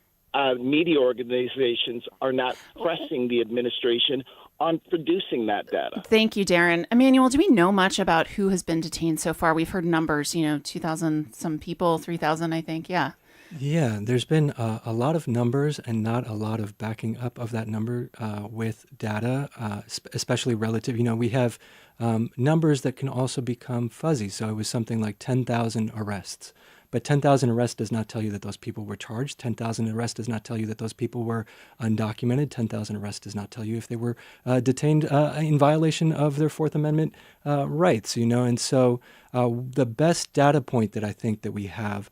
media organizations are not pressing the administration on producing that data. Thank you, Darren. Emmanuel, do we know much about who has been detained so far? We've heard numbers, 2,000 some people, 3,000, I think. Yeah. Yeah, there's been a lot of numbers and not a lot of backing up of that number with data, especially relative. We have numbers that can also become fuzzy. So it was something like 10,000 arrests. But 10,000 arrests does not tell you that those people were charged. 10,000 arrests does not tell you that those people were undocumented. 10,000 arrests does not tell you if they were detained in violation of their Fourth Amendment rights. And so the best data point that I think that we have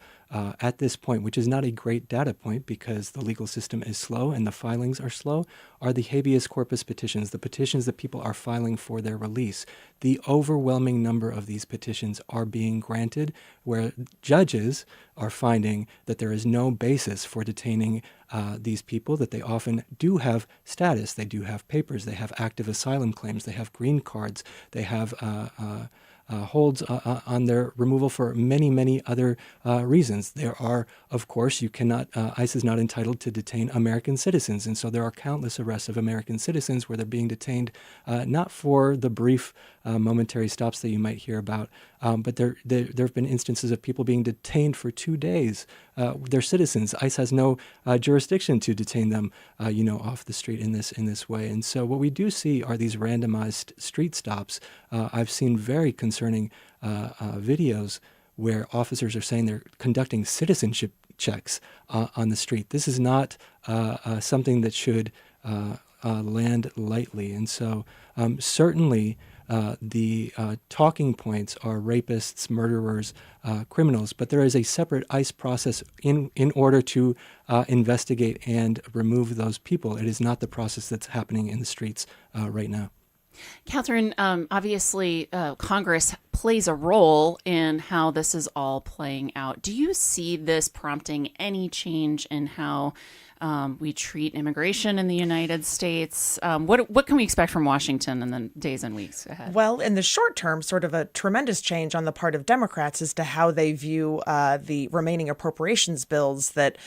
at this point, which is not a great data point because the legal system is slow and the filings are slow, are the habeas corpus petitions, the petitions that people are filing for their release. The overwhelming number of these petitions are being granted where judges are finding that there is no basis for detaining these people, that they often do have status, they do have papers, they have active asylum claims, they have green cards, they have holds on their removal for many, many other reasons. There are, of course, ICE is not entitled to detain American citizens. And so there are countless arrests of American citizens where they're being detained not for the brief momentary stops that you might hear about, but there have been instances of people being detained for 2 days. They're citizens. ICE has no jurisdiction to detain them, off the street in this way. And so what we do see are these randomized street stops. I've seen very concerning videos where officers are saying they're conducting citizenship checks on the street. This is not something that should land lightly. And so certainly the talking points are rapists, murderers, criminals, but there is a separate ICE process in order to investigate and remove those people. It is not the process that's happening in the streets right now. Kathryn, obviously Congress plays a role in how this is all playing out. Do you see this prompting any change in how we treat immigration in the United States? What can we expect from Washington in the days and weeks ahead? Well, in the short term, sort of a tremendous change on the part of Democrats as to how they view the remaining appropriations bills that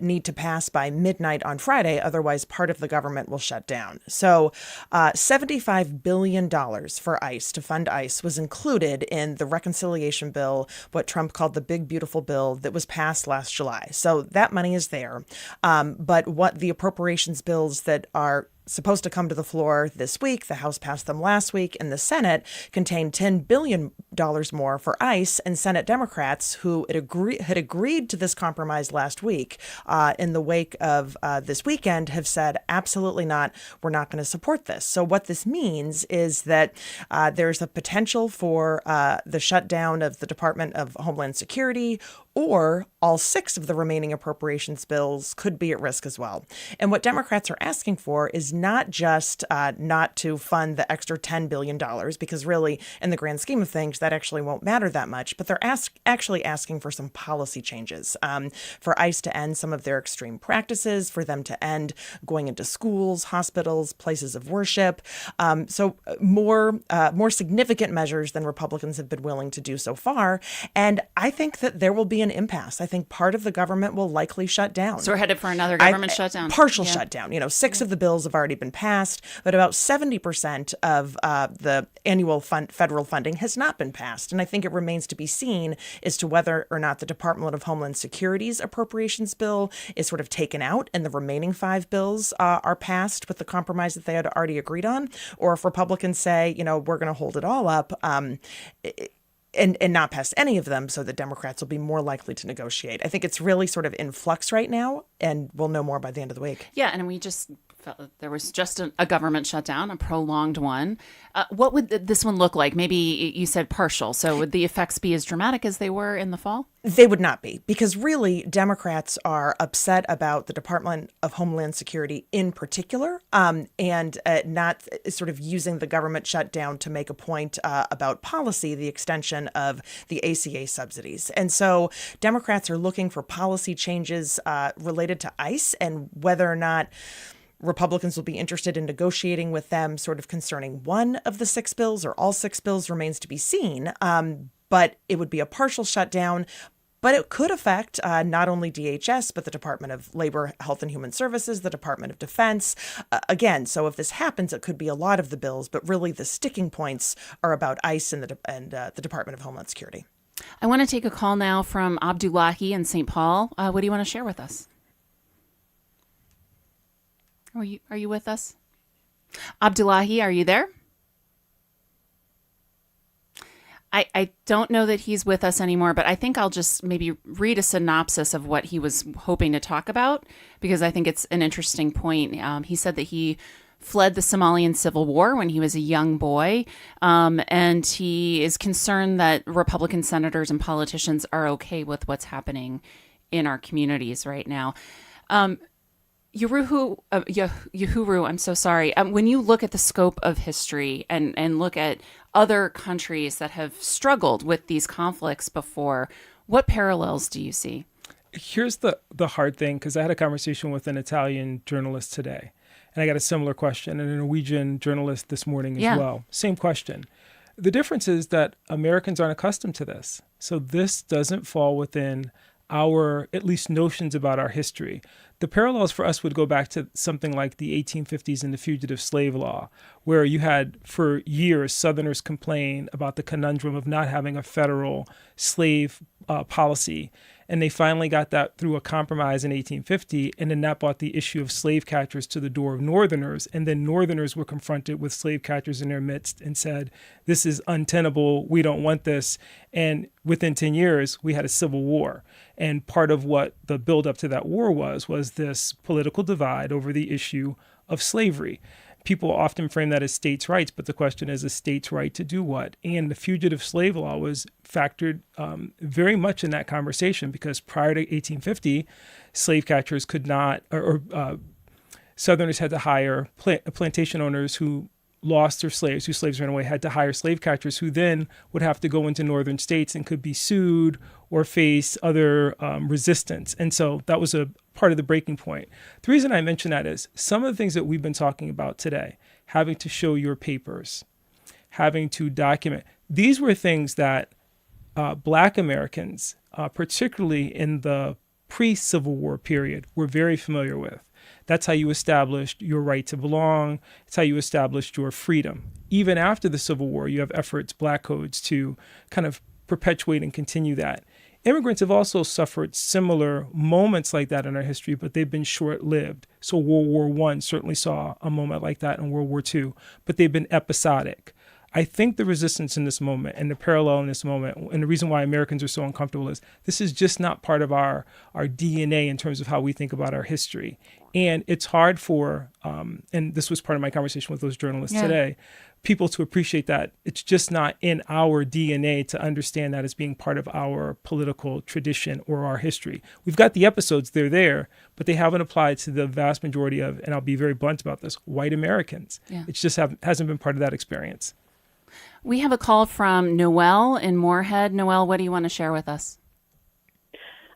need to pass by midnight on Friday. Otherwise, part of the government will shut down. So $75 billion for ICE, to fund ICE, was included in the reconciliation bill, what Trump called the big, beautiful bill that was passed last July. So that money is there. But what the appropriations bills that are supposed to come to the floor this week, the House passed them last week, and the Senate contained $10 billion more for ICE, and Senate Democrats, who had agreed to this compromise last week, in the wake of this weekend, have said, absolutely not, we're not going to support this. So what this means is that there's a potential for the shutdown of the Department of Homeland Security, or all 6 of the remaining appropriations bills could be at risk as well. And what Democrats are asking for is not just not to fund the extra $10 billion, because really, in the grand scheme of things, that actually won't matter that much, but they're actually asking for some policy changes, for ICE to end some of their extreme practices, for them to end going into schools, hospitals, places of worship. So more significant measures than Republicans have been willing to do so far. And I think that there will be an impasse. I think part of the government will likely shut down. So we're headed for another government shutdown. Partial shutdown. 6 of the bills have already been passed, but about 70% of the annual federal funding has not been passed. And I think it remains to be seen as to whether or not the Department of Homeland Security's appropriations bill is sort of taken out and the remaining 5 bills are passed with the compromise that they had already agreed on, or if Republicans say, we're going to hold it all up, and not pass any of them, so the Democrats will be more likely to negotiate. I think it's really sort of in flux right now, and we'll know more by the end of the week. Yeah, and we just there was just a government shutdown, a prolonged one. What would this one look like? Maybe you said partial. So would the effects be as dramatic as they were in the fall? They would not be, because really Democrats are upset about the Department of Homeland Security in particular, and not sort of using the government shutdown to make a point about policy, the extension of the ACA subsidies. And so Democrats are looking for policy changes related to ICE, and whether or not Republicans will be interested in negotiating with them sort of concerning one of the 6 bills or all 6 bills remains to be seen. But it would be a partial shutdown. But it could affect not only DHS, but the Department of Labor, Health and Human Services, the Department of Defense. Again, so if this happens, it could be a lot of the bills, but really the sticking points are about ICE and the Department of Homeland Security. I want to take a call now from Abdullahi in St. Paul. What do you want to share with us? Are you with us? Abdullahi, are you there? I don't know that he's with us anymore, but I think I'll just maybe read a synopsis of what he was hoping to talk about, because I think it's an interesting point. He said that he fled the Somalian civil war when he was a young boy, and he is concerned that Republican senators and politicians are okay with what's happening in our communities right now. Yohuru, I'm so sorry. When you look at the scope of history and look at other countries that have struggled with these conflicts before, what parallels do you see? Here's the hard thing, because I had a conversation with an Italian journalist today, and I got a similar question, and a Norwegian journalist this morning as well. Same question. The difference is that Americans aren't accustomed to this. So this doesn't fall within our, at least, notions about our history. The parallels for us would go back to something like the 1850s and the fugitive slave law, where you had, for years, Southerners complain about the conundrum of not having a federal slave policy. And they finally got that through a compromise in 1850, and then that brought the issue of slave catchers to the door of Northerners. And then Northerners were confronted with slave catchers in their midst and said, this is untenable, we don't want this. And within 10 years, we had a civil war. And part of what the buildup to that war was this political divide over the issue of slavery. People often frame that as states' rights, but the question is a state's right to do what? And the fugitive slave law was factored very much in that conversation, because prior to 1850, slave catchers could not, or Southerners had to hire plantation owners who lost their slaves, whose slaves ran away, had to hire slave catchers who then would have to go into northern states and could be sued or face other resistance. And so that was a part of the breaking point. The reason I mention that is some of the things that we've been talking about today, having to show your papers, having to document, these were things that Black Americans, particularly in the pre-Civil War period, were very familiar with. That's how you established your right to belong. It's how you established your freedom. Even after the Civil War, you have efforts, Black codes, to kind of perpetuate and continue that. Immigrants have also suffered similar moments like that in our history, but they've been short-lived. So World War I certainly saw a moment like that in World War II, but they've been episodic. I think the resistance in this moment and the parallel in this moment, and the reason why Americans are so uncomfortable, is this is just not part of our DNA in terms of how we think about our history. And it's hard for, and this was part of my conversation with those journalists today, people to appreciate that it's just not in our DNA to understand that as being part of our political tradition or our history. We've got the episodes, they're there, but they haven't applied to the vast majority of, and I'll be very blunt about this, white Americans. It just hasn't been part of that experience. We have a call from Noelle in Moorhead. Noelle, what do you want to share with us?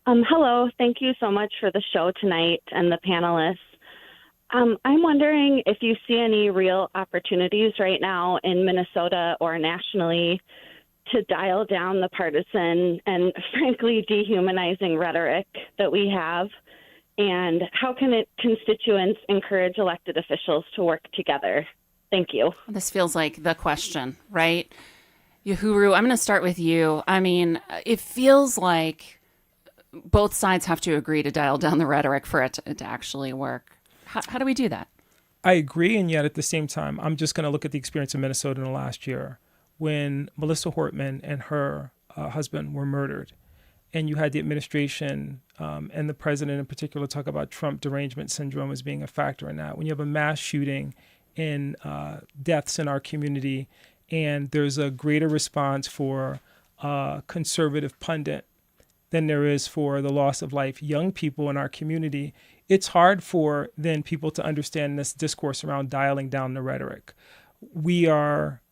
Hello. Thank you so much for the show tonight and the panelists. I'm wondering if you see any real opportunities right now in Minnesota or nationally to dial down the partisan and frankly dehumanizing rhetoric that we have, and how can constituents encourage elected officials to work together? Thank you. This feels like the question, right? Yohuru, I'm going to start with you. I mean, it feels like both sides have to agree to dial down the rhetoric for it to actually work. How do we do that? I agree, and yet at the same time, I'm just going to look at the experience of Minnesota in the last year when Melissa Hortman and her husband were murdered. and you had the administration and the president in particular talk about Trump derangement syndrome as being a factor in that. When you have a mass shooting and deaths in our community, and there's a greater response for a conservative pundit than there is for the loss of life, young people in our community, it's hard for then people to understand this discourse around dialing down the rhetoric. We are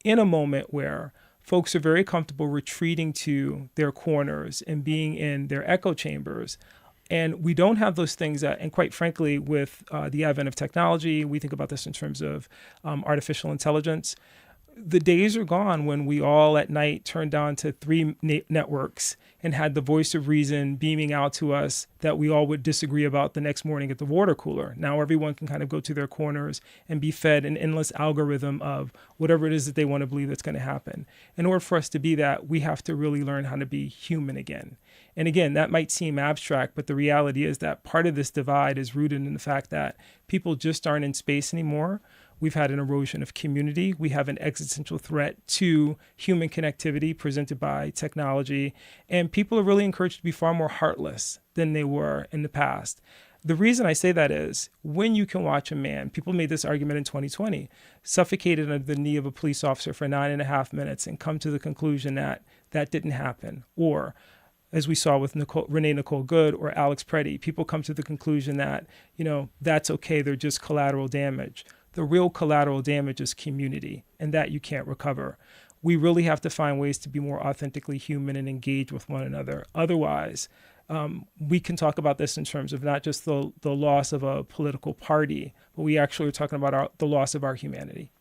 in a moment where folks are very comfortable retreating to their corners and being in their echo chambers. And we don't have those things that, and quite frankly, with the advent of technology, we think about this in terms of artificial intelligence. The days are gone when we all at night turned on to three networks and had the voice of reason beaming out to us that we all would disagree about the next morning at the water cooler. Now everyone can kind of go to their corners and be fed an endless algorithm of whatever it is that they want to believe that's going to happen. In order for us to be that, we have to really learn how to be human again. And again, that might seem abstract, but the reality is that part of this divide is rooted in the fact that people just aren't in space anymore. We've had an erosion of community. We have an existential threat to human connectivity presented by technology. And people are really encouraged to be far more heartless than they were in the past. The reason I say that is when you can watch a man, people made this argument in 2020, suffocated under the knee of a police officer for 9.5 minutes and come to the conclusion that that didn't happen. Or as we saw with Renee Nicole Good or Alex Preddy, people come to the conclusion that, that's okay, they're just collateral damage. The real collateral damage is community, and that you can't recover. We really have to find ways to be more authentically human and engage with one another. Otherwise, we can talk about this in terms of not just the loss of a political party, but we actually are talking about the loss of our humanity.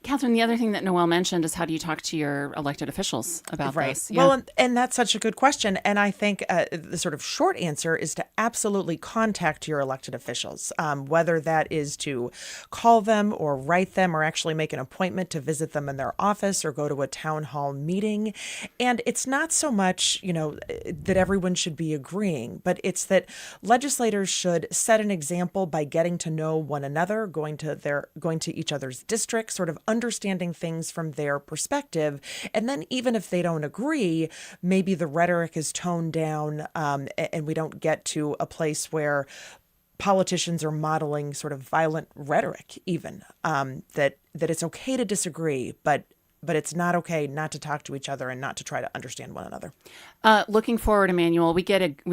Kathryn, the other thing that Noelle mentioned is how do you talk to your elected officials about this? Yeah. Well, and that's such a good question. And I think the sort of short answer is to absolutely contact your elected officials, whether that is to call them or write them or actually make an appointment to visit them in their office or go to a town hall meeting. And it's not so much, that everyone should be agreeing, but it's that legislators should set an example by getting to know one another, going to each other's districts, sort of understanding things from their perspective. And then even if they don't agree, maybe the rhetoric is toned down and we don't get to a place where politicians are modeling sort of violent rhetoric even, that it's okay to disagree, but it's not okay not to talk to each other and not to try to understand one another. Looking forward, Emmanuel, we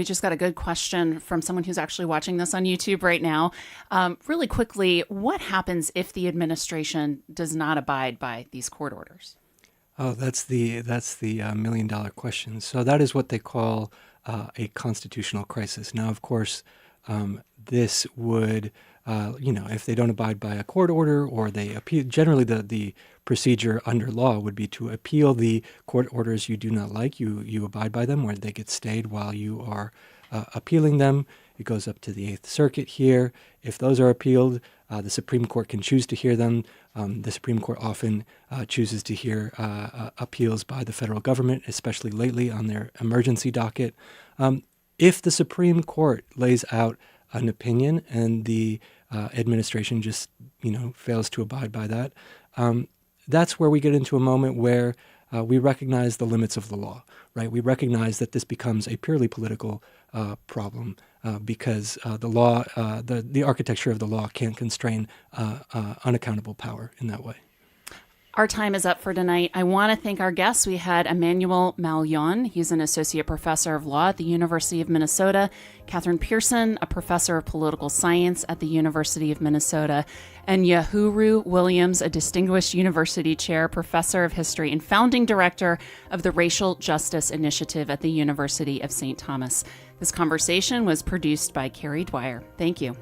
just got a good question from someone who's actually watching this on YouTube right now. Really quickly, what happens if the administration does not abide by these court orders? Oh, that's the $1 million question. So that is what they call a constitutional crisis. Now, of course, this would, if they don't abide by a court order or they appeal, generally the procedure under law would be to appeal the court orders you do not like. You abide by them, or they get stayed while you are appealing them. It goes up to the 8th Circuit here. If those are appealed, the Supreme Court can choose to hear them. The Supreme Court often chooses to hear appeals by the federal government, especially lately on their emergency docket. If the Supreme Court lays out an opinion and the administration just, fails to abide by that, that's where we get into a moment where we recognize the limits of the law, right? We recognize that this becomes a purely political problem because the law, the architecture of the law can't constrain unaccountable power in that way. Our time is up for tonight. I want to thank our guests. We had Emmanuel Mauleon. He's an associate professor of law at the University of Minnesota. Kathryn Pearson, a professor of political science at the University of Minnesota. And Yohuru Williams, a distinguished university chair, professor of history, and founding director of the Racial Justice Initiative at the University of St. Thomas. This conversation was produced by Carrie Dwyer. Thank you.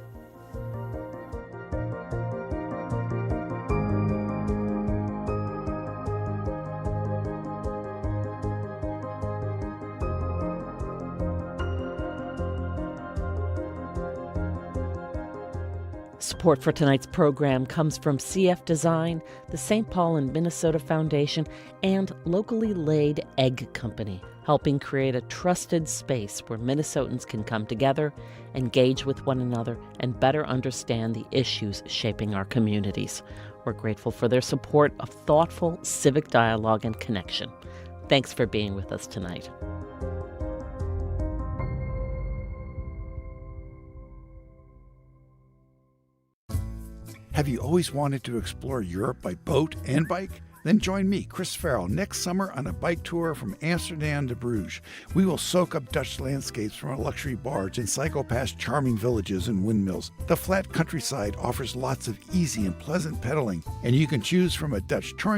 Support for tonight's program comes from CF Design, the St. Paul and Minnesota Foundation, and Locally Laid Egg Company, helping create a trusted space where Minnesotans can come together, engage with one another, and better understand the issues shaping our communities. We're grateful for their support of thoughtful civic dialogue and connection. Thanks for being with us tonight. Have you always wanted to explore Europe by boat and bike? Then join me, Chris Farrell, next summer on a bike tour from Amsterdam to Bruges. We will soak up Dutch landscapes from a luxury barge and cycle past charming villages and windmills. The flat countryside offers lots of easy and pleasant pedaling, and you can choose from a Dutch touring